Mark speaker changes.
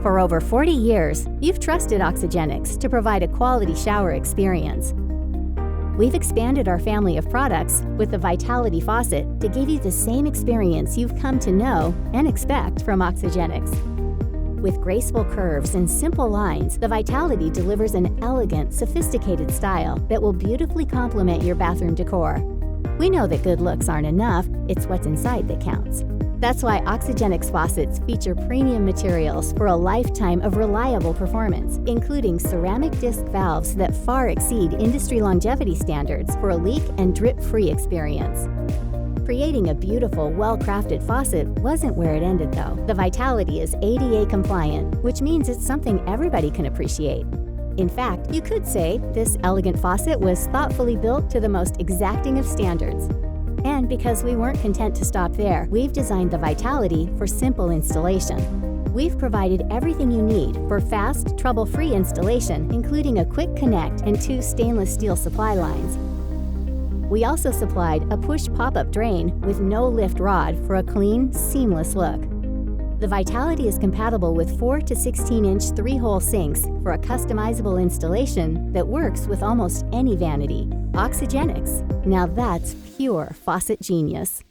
Speaker 1: For over 40 years, you've trusted Oxygenics to provide a quality shower experience. We've expanded our family of products with the Vitality Faucet to give you the same experience you've come to know and expect from Oxygenics. With graceful curves and simple lines, the Vitality delivers an elegant, sophisticated style that will beautifully complement your bathroom decor. We know that good looks aren't enough, it's what's inside that counts. That's why Oxygenics faucets feature premium materials for a lifetime of reliable performance, including ceramic disc valves that far exceed industry longevity standards for a leak and drip-free experience. Creating a beautiful, well-crafted faucet wasn't where it ended, though. The Vitality is ADA compliant, which means it's something everybody can appreciate. In fact, you could say this elegant faucet was thoughtfully built to the most exacting of standards. And because we weren't content to stop there, we've designed the Vitality for simple installation. We've provided everything you need for fast, trouble-free installation, including a quick connect and 2 stainless steel supply lines. We also supplied a push pop-up drain with no lift rod for a clean, seamless look. The Vitality is compatible with 4 to 16-inch 3-hole sinks for a customizable installation that works with almost any vanity. Oxygenics. Now that's pure faucet genius.